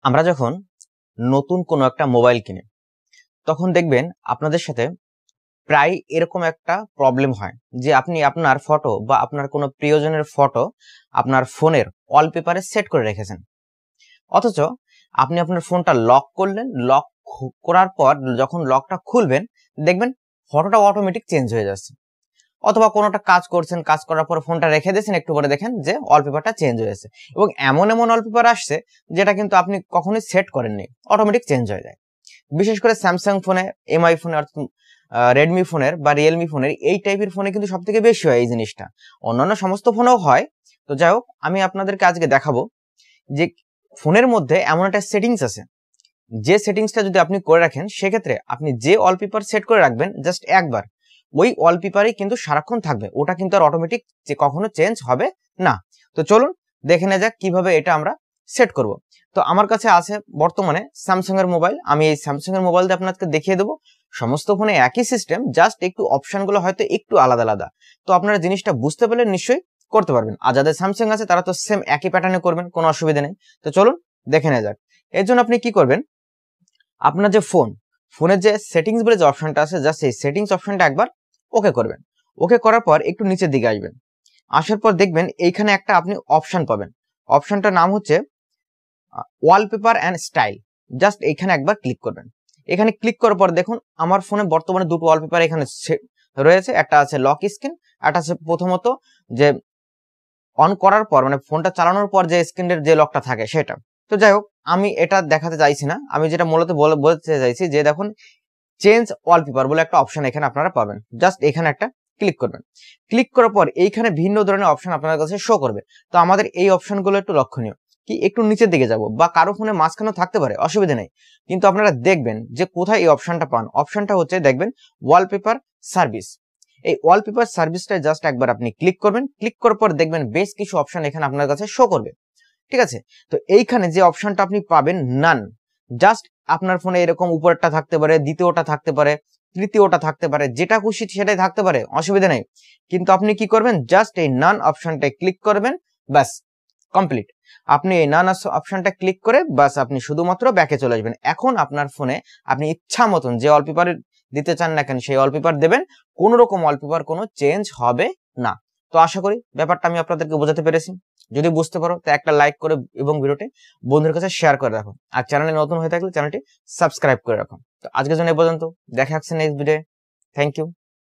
আমরা যখন নতুন কোনো একটা মোবাইল কিনি তখন দেখবেন আপনাদের সাথে প্রায় এরকম একটা প্রবলেম হয় যে আপনি আপনার ফটো বা আপনার কোনো প্রিয়জনের ফটো আপনার ফোনের ওয়ালপেপারে সেট করে রেখেছেন, অথচ আপনি আপনার ফোনটা লক করলেন। লক করার পর যখন লকটা খুলবেন দেখবেন ফটোটা অটোমেটিক চেঞ্জ হয়ে যাচ্ছে। অথবা কোনোটা কাজ করছেন, কাজ করার পর ফোনটা রেখে দিয়েছেন, একটু পরে দেখেন যে ওয়ালপেপারটা চেঞ্জ হয়েছে এবং এমন এমন ওয়ালপেপার আসছে যেটা কিন্তু আপনি কখনোই সেট করেননি, অটোমেটিক চেঞ্জ হয়ে যায়। বিশেষ করে স্যামসাং ফোনে, এমআই ফোনে, রেডমি ফোনের বা রিয়েলমি ফোনের এই টাইপের ফোনে কিন্তু সব থেকে বেশি হয় এই জিনিসটা। অন্যান্য সমস্ত ফোনেও হয়। তো যাই হোক, আমি আপনাদেরকে আজকে দেখাবো যে ফোনের মধ্যে এমন একটা সেটিংস আছে, যে সেটিংসটা যদি আপনি করে রাখেন সেক্ষেত্রে আপনি যে ওয়ালপেপার সেট করে রাখবেন জাস্ট একবার, ওই ওয়ালপেপারই কিন্তু সারাক্ষণ থাকবে, ওটা কিন্তু আর অটোমেটিক কখনো চেঞ্জ হবে না। তো চলুন দেখে নেওয়া যাক কিভাবে এটা আমরা সেট করব। তো আমার কাছে আছে বর্তমানে স্যামসাং এর মোবাইল, আমি এই স্যামসাং এর মোবাইল দিয়ে আপনাদেরকে দেখিয়ে দেবো। সমস্ত ফোনে একই সিস্টেম, জাস্ট একটু অপশনগুলো হয়তো একটু আলাদা আলাদা। তো আপনারা জিনিসটা বুঝতে পারলে নিশ্চয়ই করতে পারবেন, আর যাদের স্যামসাং আছে তারা তো সেম একই প্যাটার্নে করবেন, কোনো অসুবিধা নেই। তো চলুন দেখে নেওয়া যাক। এর জন্য আপনি কি করবেন, আপনার যে ফোনের যে সেটিংস বলে যে অপশনটা আছে, জাস্ট এই সেটিংস অপশনটা একবার ওকে করবেন। ওকে করার পর একটু নিচের দিকে আসবেন, আসার পর দেখবেন এইখানে একটা আপনি অপশন পাবেন। অপশনটার নাম হচ্ছে ওয়ালপেপার অ্যান্ড স্টাইল। জাস্ট এইখানে একবার ক্লিক করবেন। এখানে ক্লিক করার পর দেখুন আমার ফোনে বর্তমানে দুটো ওয়ালপেপার এখানে রয়েছে, একটা আছে লক স্ক্রিন, একটা আছে প্রথমত যে অন করার পর মানে ফোনটা চালানোর পর যে স্ক্রিনের যে লকটা থাকে সেটা। তো যাই হোক, আমি এটা দেখাতে চাইছি না, আমি যেটা মূলত বলতে চাইছি যে দেখুন চেঞ্জ ওয়ালপেপার বলে একটা অপশন এখানে আপনারা পাবেন। জাস্ট এখানে একটা ক্লিক করবেন। ক্লিক করার পর এইখানে ভিন্ন ধরনের অপশন আপনার কাছে শো করবে। তো আমাদের এই অপশনগুলো একটু লক্ষণীয়, কি একটু নিচের দিকে যাব বা কারো ফোনে মাঝখানেও থাকতে পারে, অসুবিধা নেই, কিন্তু আপনারা দেখবেন যে কোথায় এই অপশনটা পান। অপশনটা হচ্ছে দেখবেন ওয়ালপেপার সার্ভিস। এই ওয়ালপেপার সার্ভিসটা জাস্ট একবার আপনি ক্লিক করবেন। ক্লিক করার পর দেখবেন বেশ কিছু অপশন এখানে আপনার কাছে শো করবে, ঠিক আছে। তো এইখানে যে অপশনটা আপনি পাবেন নান, জাস্ট আপনার ফোনে এরকম উপরেরটা থাকতে পারে, দ্বিতীয়টা থাকতে পারে, তৃতীয়টা থাকতে পারে, যেটা খুশি সেটাই থাকতে পারে, অসুবিধা নেই। কিন্তু আপনি কি করবেন, জাস্ট এই নান অপশনটায় ক্লিক করবেন, ব্যাস কমপ্লিট। আপনি এই নান অপশনটা ক্লিক করে বাস আপনি শুধুমাত্র ব্যাকে চলে আসবেন। এখন আপনার ফোনে আপনি ইচ্ছা মতন যে ওয়ালপেপার দিতে চান না কেন সেই ওয়ালপেপার দেবেন, কোন রকম ওয়ালপেপার কোনো চেঞ্জ হবে না। তো আশা করি ব্যাপারটা আমি আপনাদেরকে বোঝাতে পেরেছি। যদি বুঝতে পারো তো একটা লাইক করে এবং ভিডিওটি বন্ধুদের কাছে শেয়ার করে রাখো, আর চ্যানেলে নতুন হয়ে থাকলে চ্যানেলটি সাবস্ক্রাইব করে রাখো। তো আজকের জন্য এই পর্যন্ত, দেখা হচ্ছে নেক্সট ভিডিও। Thank you.